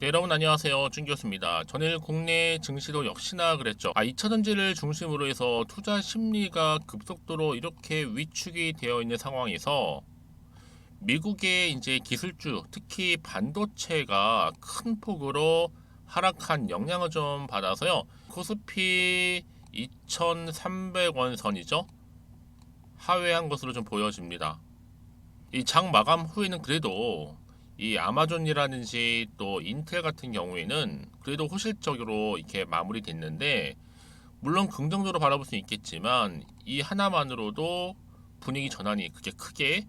네, 여러분 안녕하세요. 준교수입니다. 전일 국내 증시도 역시나 그랬죠. 2차전지를 중심으로 해서 투자 심리가 급속도로 이렇게 위축이 되어 있는 상황에서 미국의 이제 기술주, 특히 반도체가 큰 폭으로 하락한 영향을 좀 받아서요. 코스피 2,300원 선이죠. 하회한 것으로 좀 보여집니다. 이 장 마감 후에는 그래도 이 아마존이라든지 또 인텔 같은 경우에는 그래도 호실적으로 이렇게 마무리됐는데, 물론 긍정적으로 바라볼 수 있겠지만 이 하나만으로도 분위기 전환이 그렇게 크게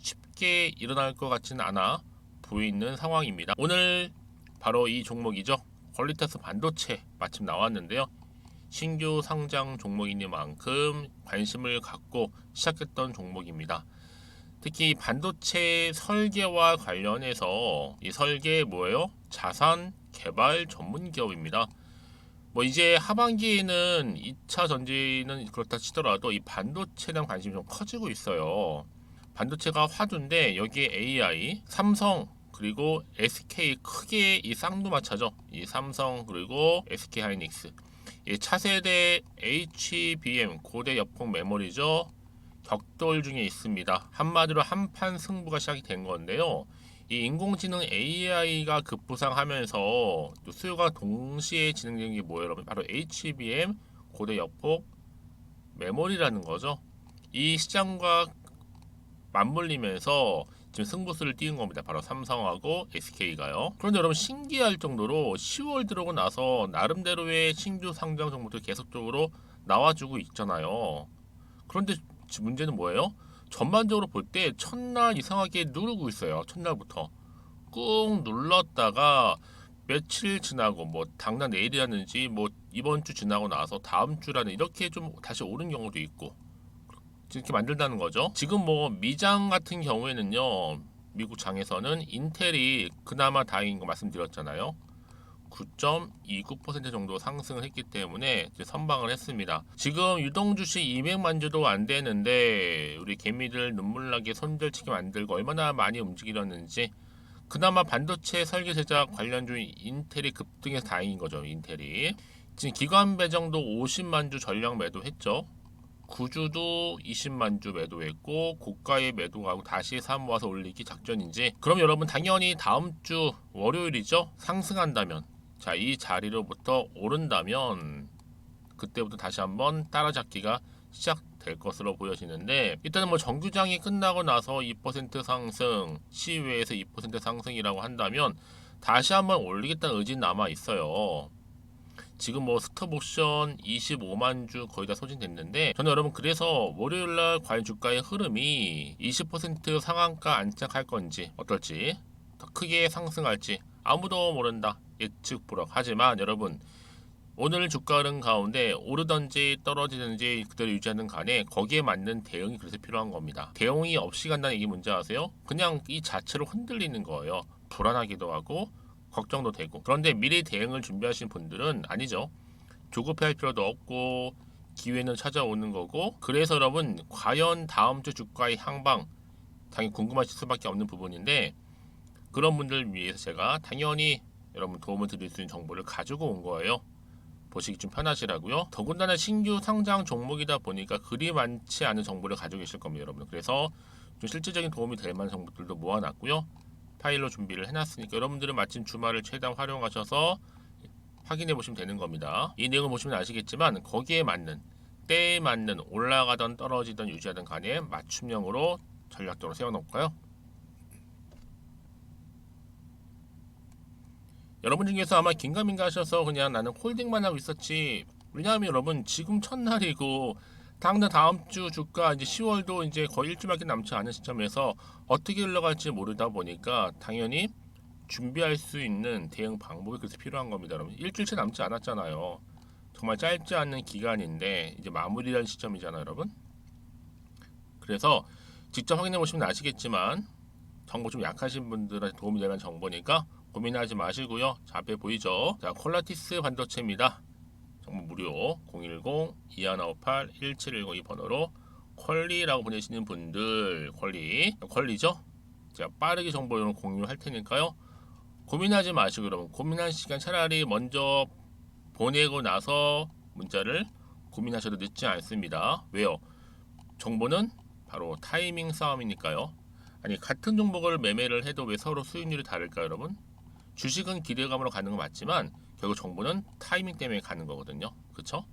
쉽게 일어날 것 같지는 않아 보이는 상황입니다. 오늘 바로 이 종목이죠. 퀄리타스 반도체 마침 나왔는데요. 신규 상장 종목이니만큼 관심을 갖고 시작했던 종목입니다. 특히 반도체 설계와 관련해서 이 설계 뭐예요? 자산 개발 전문 기업입니다. 뭐 이제 하반기에는 2차 전지는 그렇다 치더라도 이 반도체에 대한 관심이 좀 커지고 있어요. 반도체가 화두인데 여기에 AI, 삼성 그리고 SK 크게 이 쌍두마차죠. 이 삼성 그리고 SK 하이닉스. 이 차세대 HBM 고대 역폭 메모리죠. 격돌 중에 있습니다. 한마디로 한판 승부가 시작이 된 건데요. 이 인공지능 AI가 급부상하면서 수요가 동시에 진행되는 게 뭐예요, 여러분? 바로 HBM 고대 역폭 메모리라는 거죠. 이 시장과 맞물리면서 지금 승부수를 띄운 겁니다. 바로 삼성하고 SK가요. 그런데 여러분 신기할 정도로 10월 들어오고 나서 나름대로의 신규 상장 정보들 계속적으로 나와주고 있잖아요. 그런데 문제는 뭐예요? 전반적으로 볼 때 첫날 이상하게 누르고 있어요. 첫날부터 꾹 눌렀다가 며칠 지나고 뭐 당장 내일이라든지 뭐 이번 주 지나고 나서 다음 주라는 이렇게 좀 다시 오른 경우도 있고 이렇게 만들다는 거죠. 지금 뭐 미장 같은 경우에는요, 미국 장에서는 인텔이 그나마 다행인 거 말씀드렸잖아요. 9.29% 정도 상승을 했기 때문에 이제 선방을 했습니다. 지금 유동 주식 200만 주도 안 되는데 우리 개미들 눈물나게 손절치게 만들고 얼마나 많이 움직이렸는지, 그나마 반도체 설계 제작 관련주인 인텔이 급등해서 다행인 거죠. 인텔이 지금 기관 배정도 50만 주 전량 매도했죠. 구주도 20만 주 매도했고 고가에 매도하고 다시 사 모아서 올리기 작전인지, 그럼 여러분 당연히 다음 주 월요일이죠. 상승한다면, 자, 이 자리로부터 오른다면 그때부터 다시 한번 따라잡기가 시작될 것으로 보여지는데, 일단은 뭐 정규장이 끝나고 나서 2% 상승, 시외에서 2% 상승이라고 한다면 다시 한번 올리겠다는 의지는 남아 있어요. 지금 뭐 스톱옵션 25만 주 거의 다 소진됐는데, 저는 여러분 그래서 월요일날 과연 주가의 흐름이 20% 상한가 안착할 건지 어떨지, 더 크게 상승할지 아무도 모른다, 예측 불허. 하지만 여러분 오늘 주가 흐름 가운데 오르든지 떨어지든지 그대로 유지하는 간에 거기에 맞는 대응이 그래서 필요한 겁니다. 대응이 없이 간다는 얘기 뭔지 아세요? 그냥 이 자체로 흔들리는 거예요. 불안하기도 하고 걱정도 되고. 그런데 미리 대응을 준비하신 분들은 아니죠. 조급해할 필요도 없고 기회는 찾아오는 거고. 그래서 여러분 과연 다음 주 주가의 향방 당연히 궁금하실 수밖에 없는 부분인데, 그런 분들 위해서 제가 당연히 여러분 도움을 드릴 수 있는 정보를 가지고 온 거예요. 보시기 좀 편하시라고요. 더군다나 신규 상장 종목이다 보니까 그리 많지 않은 정보를 가지고 계실 겁니다, 여러분. 그래서 좀 실질적인 도움이 될 만한 정보들도 모아놨고요. 파일로 준비를 해놨으니까 여러분들은 마침 주말을 최대한 활용하셔서 확인해 보시면 되는 겁니다. 이 내용을 보시면 아시겠지만 거기에 맞는, 때에 맞는, 올라가던 떨어지던 유지하던 간에 맞춤형으로 전략적으로 세워놓을까요? 여러분 중에서 아마 긴가민가 하셔서 그냥 나는 홀딩만 하고 있었지. 왜냐하면 여러분 지금 첫날이고 당장 다음 주 주가 이제 10월도 이제 거의 일주일밖에 남지 않은 시점에서 어떻게 흘러갈지 모르다 보니까 당연히 준비할 수 있는 대응 방법이 그래서 필요한 겁니다, 여러분. 일주일째 남지 않았잖아요. 정말 짧지 않은 기간인데 이제 마무리할 시점이잖아요, 여러분. 그래서 직접 확인해 보시면 아시겠지만 정보 좀 약하신 분들한테 도움이 되는 정보니까 고민하지 마시고요. 자, 앞에 보이죠? 자, 콜라티스 반도체입니다. 정보 무료 010-2158-1710 이 번호로 퀄리라고 보내시는 분들, 퀄리죠? 제가 빠르게 정보를 공유할 테니까요. 고민하지 마시고 여러분 고민할 시간 차라리 먼저 보내고 나서 문자를 고민하셔도 늦지 않습니다. 왜요? 정보는 바로 타이밍 싸움이니까요. 아니 같은 종목을 매매를 해도 왜 서로 수익률이 다를까요, 여러분? 주식은 기대감으로 가는 건 맞지만 결국 정보는 타이밍 때문에 가는 거거든요. 그쵸?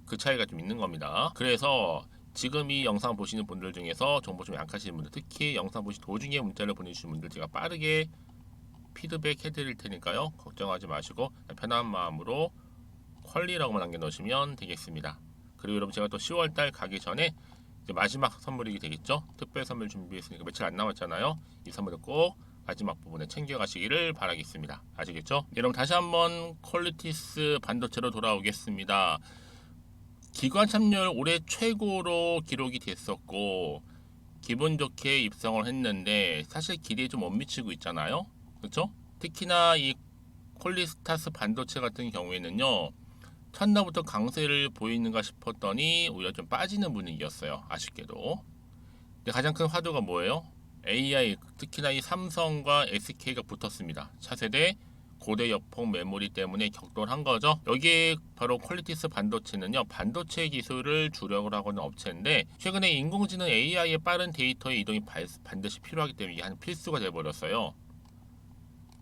그 차이가 좀 있는 겁니다. 그래서 지금 이 영상 보시는 분들 중에서 정보 좀 약하신 분들, 특히 영상 보시 도중에 문자를 보내주신 분들 제가 빠르게 피드백 해드릴 테니까요. 걱정하지 마시고 편한 마음으로 퀄리라고만 남겨놓으시면 되겠습니다. 그리고 여러분 제가 또 10월달 가기 전에 이제 마지막 선물이 되겠죠. 특별 선물 준비했으니까 며칠 안 남았잖아요. 이 선물을 꼭 마지막 부분에 챙겨가시기를 바라겠습니다. 아시겠죠? 여러분 다시 한번 퀄리티스 반도체로 돌아오겠습니다. 기관 참여율 올해 최고로 기록이 됐었고 기분 좋게 입성을 했는데 사실 기대에 좀 못 미치고 있잖아요. 그렇죠? 특히나 이 퀄리스타스 반도체 같은 경우에는요. 첫날부터 강세를 보이는가 싶었더니 오히려 좀 빠지는 분위기였어요. 아쉽게도. 근데 가장 큰 화두가 뭐예요? AI, 특히나 이 삼성과 SK가 붙었습니다. 차세대 고대 여폭 메모리 때문에 격돌한 거죠. 여기에 바로 퀄리티스 반도체는요. 반도체 기술을 주력을 하고 있는 업체인데 최근에 인공지능 AI의 빠른 데이터의 이동이 반드시 필요하기 때문에 이게 한 필수가 돼버렸어요.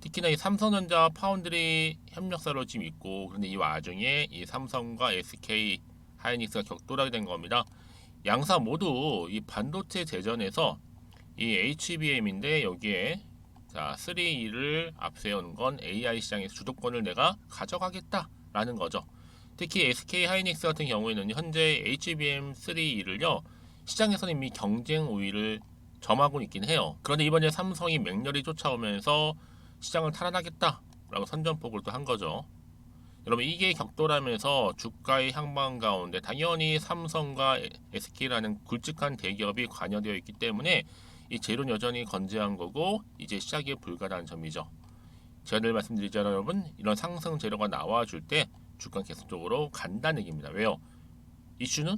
특히나 이 삼성전자 파운드리 협력사로 지금 있고 그런데 이 와중에 이 삼성과 SK 하이닉스가 격돌하게 된 겁니다. 양사 모두 이 반도체 대전에서 이 HBM인데 여기에 자 3E를 앞세우는 건 AI 시장에서 주도권을 내가 가져가겠다라는 거죠. 특히 SK 하이닉스 같은 경우에는 현재 HBM 3E를요 시장에서는 이미 경쟁 우위를 점하고 있긴 해요. 그런데 이번에 삼성이 맹렬히 쫓아오면서 시장을 탈환하겠다라고 선전포고를 또 한 거죠. 여러분 이게 격돌하면서 주가의 향방 가운데 당연히 삼성과 SK라는 굵직한 대기업이 관여되어 있기 때문에 이 재료는 여전히 건재한 거고 이제 시작이 불가라는 점이죠. 제가 늘 말씀드리잖아요, 여러분. 이런 상승 재료가 나와줄 때 주가는 계속적으로 간다는 얘기입니다. 왜요? 이슈는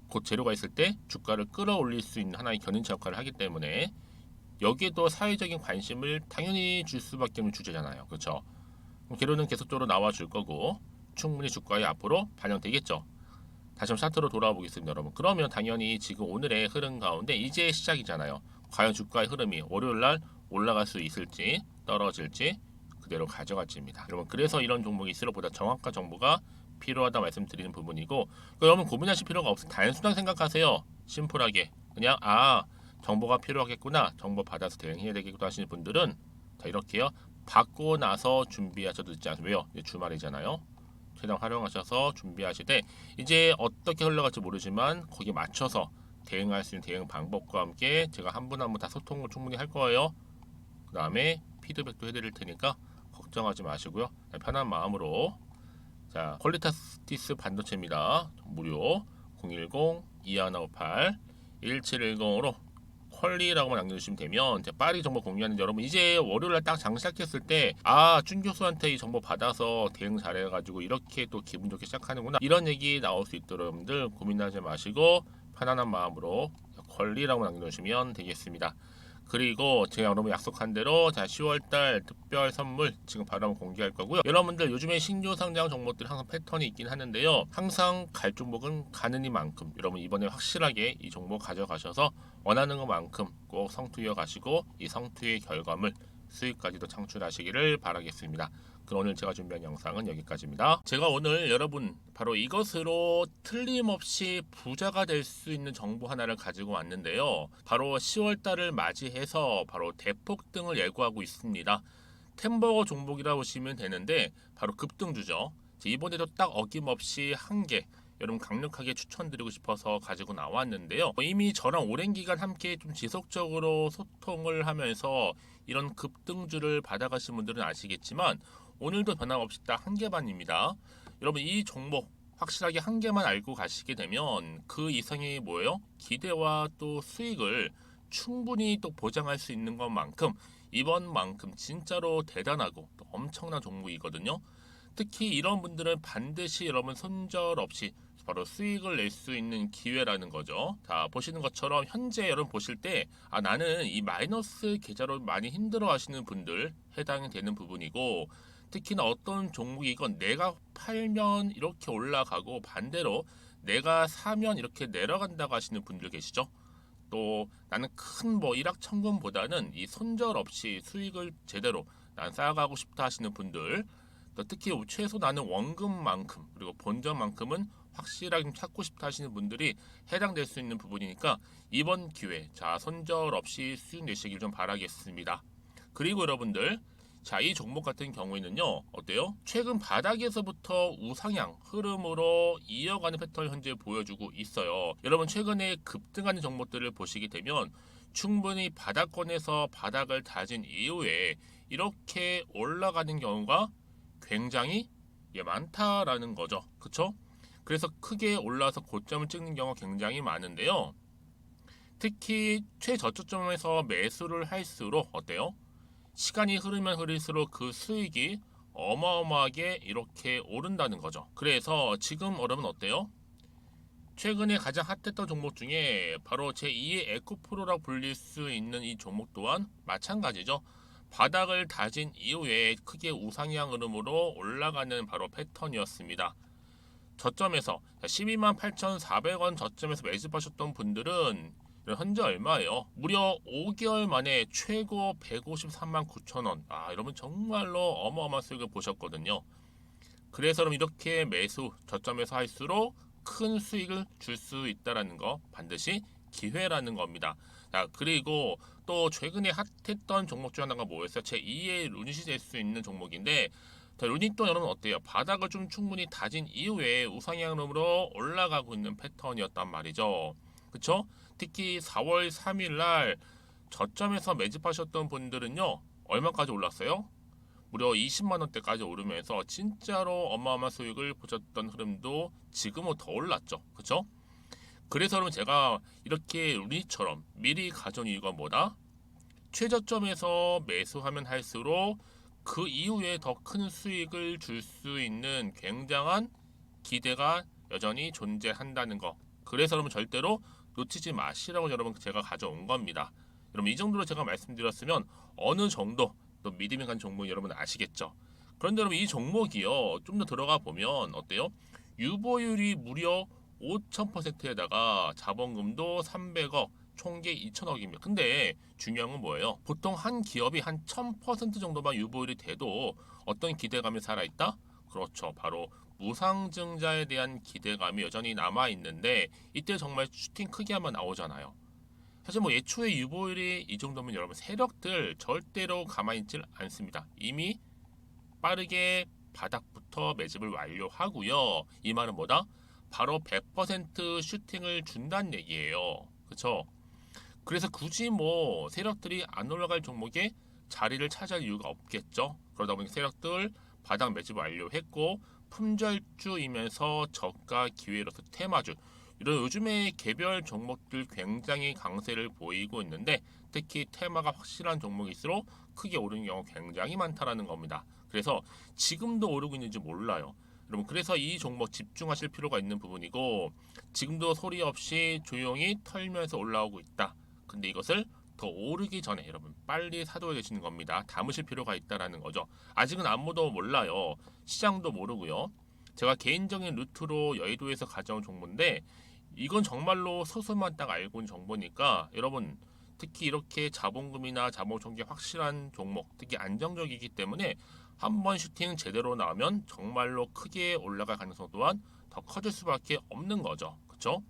곧 재료가 있을 때 주가를 끌어올릴 수 있는 하나의 견인차 역할을 하기 때문에 여기에도 사회적인 관심을 당연히 줄 수밖에 없는 주제잖아요. 그렇죠? 재료는 계속적으로 나와줄 거고 충분히 주가에 앞으로 반영되겠죠. 다시 한번 차트로 돌아와 보겠습니다, 여러분. 그러면 당연히 지금 오늘의 흐름 가운데 이제 시작이잖아요. 과연 주가의 흐름이 월요일날 올라갈 수 있을지 떨어질지 그대로 가져갈지입니다. 여러분 그래서 이런 종목이 있을수록 보다 정확한 정보가 필요하다 말씀드리는 부분이고 여러분 고민하실 필요가 없어요. 단순하게 생각하세요. 심플하게 그냥 정보가 필요하겠구나 정보 받아서 대응해야 되겠구나 하시는 분들은 자 이렇게요. 받고 나서 준비하셔도 늦지 않습니다. 왜요? 이제 주말이잖아요. 최대한 활용하셔서 준비하시되 이제 어떻게 흘러갈지 모르지만 거기에 맞춰서 대응할 수 있는 대응 방법과 함께 제가 한 분 한 분 다 소통을 충분히 할 거예요. 그 다음에 피드백도 해드릴 테니까 걱정하지 마시고요. 편한 마음으로 자 퀄리타티스 반도체입니다. 무료 010-2158-1710으로 퀄리라고만 남겨주시면 되면 이제 빠르게 정보 공유하는데 여러분 이제 월요일날 딱 장 시작했을 때 준 교수한테 이 정보 받아서 대응 잘해가지고 이렇게 또 기분 좋게 시작하는구나 이런 얘기 나올 수 있도록 여러분들 고민하지 마시고 편안한 마음으로 퀄리라고 남겨주시면 되겠습니다. 그리고 제가 여러분 약속한 대로 자 10월달 특별 선물 지금 바로 한번 공개할 거고요. 여러분들 요즘에 신규 상장 종목들 항상 패턴이 있긴 하는데요. 항상 갈 종목은 가는 이만큼 여러분 이번에 확실하게 이 종목 가져가셔서 원하는 것만큼 꼭 성투이어 가시고 이 성투의 결과물 수익까지도 창출하시기를 바라겠습니다. 그럼 오늘 제가 준비한 영상은 여기까지입니다. 제가 오늘 여러분 바로 이것으로 틀림없이 부자가 될 수 있는 정보 하나를 가지고 왔는데요. 바로 10월달을 맞이해서 바로 대폭등을 예고하고 있습니다. 템버거 종목이라고 보시면 되는데 바로 급등주죠. 이번에도 딱 어김없이 한 개 여러분 강력하게 추천드리고 싶어서 가지고 나왔는데요. 이미 저랑 오랜 기간 함께 좀 지속적으로 소통을 하면서 이런 급등주를 받아가신 분들은 아시겠지만 오늘도 변함없이 딱 한 개만입니다. 여러분 이 종목 확실하게 한 개만 알고 가시게 되면 그 이상의 뭐예요? 기대와 또 수익을 충분히 또 보장할 수 있는 것만큼 이번만큼 진짜로 대단하고 또 엄청난 종목이거든요. 특히 이런 분들은 반드시 여러분 손절 없이 바로 수익을 낼 수 있는 기회라는 거죠. 자, 보시는 것처럼 현재 여러분 보실 때 나는 이 마이너스 계좌로 많이 힘들어 하시는 분들 해당이 되는 부분이고, 특히나 어떤 종목이건 내가 팔면 이렇게 올라가고 반대로 내가 사면 이렇게 내려간다고 하시는 분들 계시죠. 또 나는 큰 뭐 일확천금보다는 이 손절 없이 수익을 제대로 난 쌓아가고 싶다 하시는 분들, 또 특히 최소 나는 원금만큼 그리고 본전만큼은 확실하게 찾고 싶다 하시는 분들이 해당될 수 있는 부분이니까 이번 기회 자 손절 없이 수익 내시길 좀 바라겠습니다. 그리고 여러분들, 자, 이 종목 같은 경우에는요, 어때요? 최근 바닥에서부터 우상향 흐름으로 이어가는 패턴을 현재 보여주고 있어요. 여러분, 최근에 급등하는 종목들을 보시게 되면 충분히 바닥권에서 바닥을 다진 이후에 이렇게 올라가는 경우가 굉장히 많다라는 거죠. 그쵸? 그래서 크게 올라서 고점을 찍는 경우가 굉장히 많은데요. 특히 최저점에서 매수를 할수록 어때요? 시간이 흐르면 흐를수록 그 수익이 어마어마하게 이렇게 오른다는 거죠. 그래서 지금 여러분 어때요? 최근에 가장 핫했던 종목 중에 바로 제2의 에코프로라고 불릴 수 있는 이 종목 또한 마찬가지죠. 바닥을 다진 이후에 크게 우상향 흐름으로 올라가는 바로 패턴이었습니다. 저점에서 128,400원 저점에서 매집하셨던 분들은 현재 얼마예요? 무려 5개월 만에 최고 153만 9천 원. 여러분 정말로 어마어마한 수익을 보셨거든요. 그래서 여러분 이렇게 매수 저점에서 할수록 큰 수익을 줄 수 있다라는 거 반드시 기회라는 겁니다. 자, 그리고 또 최근에 핫했던 종목 중 하나가 뭐였어요? 제2의 루닛이 될 수 있는 종목인데, 자, 루닛도 여러분 어때요? 바닥을 좀 충분히 다진 이후에 우상향으로 올라가고 있는 패턴이었단 말이죠. 그쵸? 특히 4월 3일 날 저점에서 매집하셨던 분들은요, 얼마까지 올랐어요? 무려 20만 원대까지 오르면서 진짜로 어마어마한 수익을 보셨던 흐름도 지금은 더 올랐죠. 그쵸? 그래서 여러분 제가 이렇게 루닛처럼 미리 가져온 이유가 뭐다? 최저점에서 매수하면 할수록 그 이후에 더 큰 수익을 줄 수 있는 굉장한 기대가 여전히 존재한다는 거. 그래서 여러분 절대로 놓치지 마시라고 여러분 제가 가져온 겁니다. 여러분 이 정도로 제가 말씀드렸으면 어느 정도 또 믿음이 간 종목 여러분 아시겠죠? 그런데 여러분 이 종목이요 좀 더 들어가 보면 어때요? 유보율이 무려 5,000%에다가 자본금도 300억, 총계 2천억입니다. 근데 중요한 건 뭐예요? 보통 한 기업이 한 1000% 정도만 유보율이 돼도 어떤 기대감이 살아있다? 그렇죠. 바로 무상증자에 대한 기대감이 여전히 남아있는데 이때 정말 슈팅 크게 한번 나오잖아요. 사실 뭐 예초에 유보율이 이 정도면 여러분 세력들 절대로 가만히 있질 않습니다. 이미 빠르게 바닥부터 매집을 완료하고요. 이 말은 뭐다? 바로 100% 슈팅을 준다는 얘기예요. 그쵸? 그래서 굳이 뭐 세력들이 안 올라갈 종목에 자리를 차지할 이유가 없겠죠. 그러다 보니 세력들 바닥 매집 완료했고 품절주이면서 저가 기회로서 테마주 이런 요즘에 개별 종목들 굉장히 강세를 보이고 있는데 특히 테마가 확실한 종목일수록 크게 오르는 경우 굉장히 많다라는 겁니다. 그래서 지금도 오르고 있는지 몰라요. 여러분 그래서 이 종목 집중하실 필요가 있는 부분이고 지금도 소리 없이 조용히 털면서 올라오고 있다. 근데 이것을 더 오르기 전에 여러분 빨리 사둬야 되시는 겁니다. 담으실 필요가 있다라는 거죠. 아직은 아무도 몰라요. 시장도 모르고요. 제가 개인적인 루트로 여의도에서 가져온 정보인데 이건 정말로 소수만 딱 알고 있는 정보니까 여러분 특히 이렇게 자본금이나 자본총계 확실한 종목 특히 안정적이기 때문에 한번 슈팅 제대로 나오면 정말로 크게 올라갈 가능성 또한 더 커질 수밖에 없는 거죠. 그렇죠?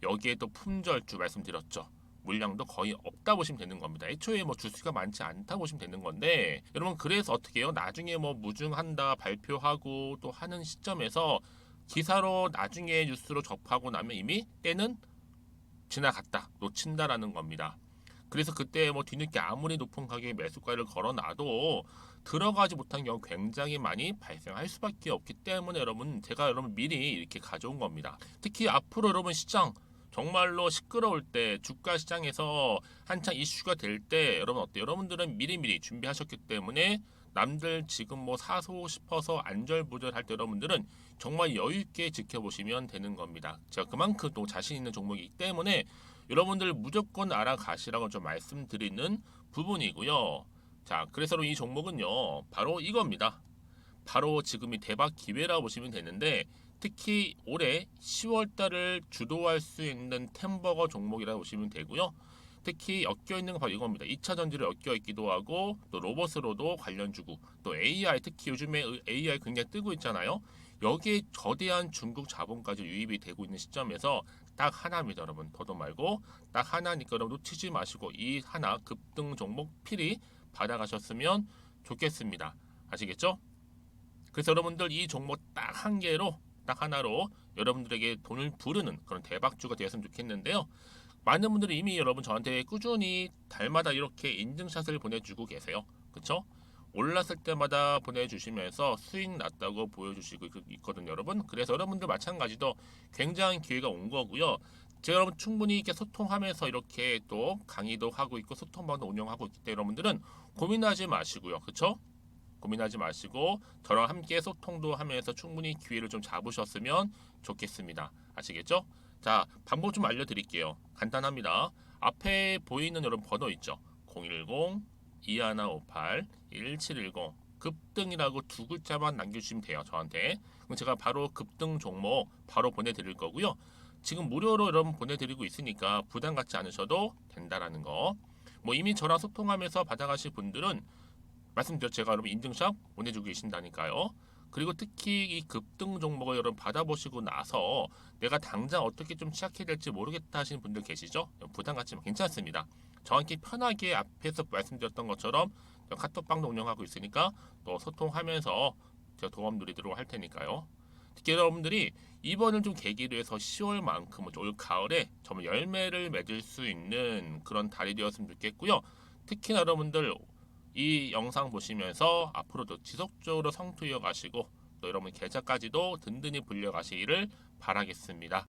여기에 또 품절주 말씀드렸죠. 물량도 거의 없다 보시면 되는 겁니다. 애초에 뭐 주수가 많지 않다 보시면 되는 건데 여러분 그래서 어떻게 해요? 나중에 뭐 무증한다 발표하고 또 하는 시점에서 기사로 나중에 뉴스로 접하고 나면 이미 때는 지나갔다 놓친다라는 겁니다. 그래서 그때 뭐 뒤늦게 아무리 높은 가격에 매수가를 걸어놔도 들어가지 못한 경우 굉장히 많이 발생할 수밖에 없기 때문에 여러분 제가 여러분 미리 이렇게 가져온 겁니다. 특히 앞으로 여러분 시장 정말로 시끄러울 때 주가 시장에서 한창 이슈가 될 때 여러분 어때요? 여러분들은 미리미리 준비하셨기 때문에 남들 지금 뭐 사고 싶어서 안절부절할 때 여러분들은 정말 여유 있게 지켜보시면 되는 겁니다. 제가 그만큼 또 자신 있는 종목이기 때문에 여러분들 무조건 알아가시라고 좀 말씀드리는 부분이고요. 자, 그래서 이 종목은요, 바로 이겁니다. 바로 지금이 대박 기회라 보시면 되는데, 특히 올해 10월 달을 주도할 수 있는 템버거 종목이라고 보시면 되고요. 특히 엮여 있는 건 바로 이겁니다. 2차 전지를 엮여 있기도 하고 또 로봇으로도 관련 주고 또 AI, 특히 요즘에 AI 굉장히 뜨고 있잖아요. 여기에 거대한 중국 자본까지 유입이 되고 있는 시점에서 딱 하나입니다, 여러분. 더도 말고 딱 하나니까 여러분 놓치지 마시고 이 하나 급등 종목 필히 받아가셨으면 좋겠습니다. 아시겠죠? 그래서 여러분들 이 종목 딱 한 개로 딱 하나로 여러분들에게 돈을 부르는 그런 대박주가 되었으면 좋겠는데요. 많은 분들이 이미 여러분 저한테 꾸준히 달마다 이렇게 인증샷을 보내주고 계세요. 그쵸? 올랐을 때마다 보내주시면서 수익 났다고 보여주시고 있거든요, 여러분. 그래서 여러분들 마찬가지도 굉장한 기회가 온 거고요. 제가 여러분 충분히 이렇게 소통하면서 이렇게 또 강의도 하고 있고 소통방도 운영하고 있기 때문에 여러분들은 고민하지 마시고요. 그쵸? 고민하지 마시고 저랑 함께 소통도 하면서 충분히 기회를 좀 잡으셨으면 좋겠습니다. 아시겠죠? 자, 방법 좀 알려드릴게요. 간단합니다. 앞에 보이는 여러분 번호 있죠? 010-2158-1710 급등이라고 두 글자만 남겨주시면 돼요. 저한테. 그럼 제가 바로 급등 종목 바로 보내드릴 거고요. 지금 무료로 여러분 보내드리고 있으니까 부담 갖지 않으셔도 된다라는 거. 뭐 이미 저랑 소통하면서 받아가실 분들은 말씀드렸죠. 제가 여러분 인증샷 보내주고 계신다니까요. 그리고 특히 이 급등 종목을 여러분 받아보시고 나서 내가 당장 어떻게 좀 시작해야 될지 모르겠다 하시는 분들 계시죠? 부담 갖지만 괜찮습니다. 저한테 편하게 앞에서 말씀드렸던 것처럼 카톡방도 운영하고 있으니까 또 소통하면서 제가 도움 드리도록 할 테니까요. 특히 여러분들이 이번을 좀 계기로 해서 10월만큼은 올 가을에 정말 열매를 맺을 수 있는 그런 달이 되었으면 좋겠고요. 특히나 여러분들 이 영상 보시면서 앞으로도 지속적으로 성투 이어가시고 또 여러분 계좌까지도 든든히 불려가시기를 바라겠습니다.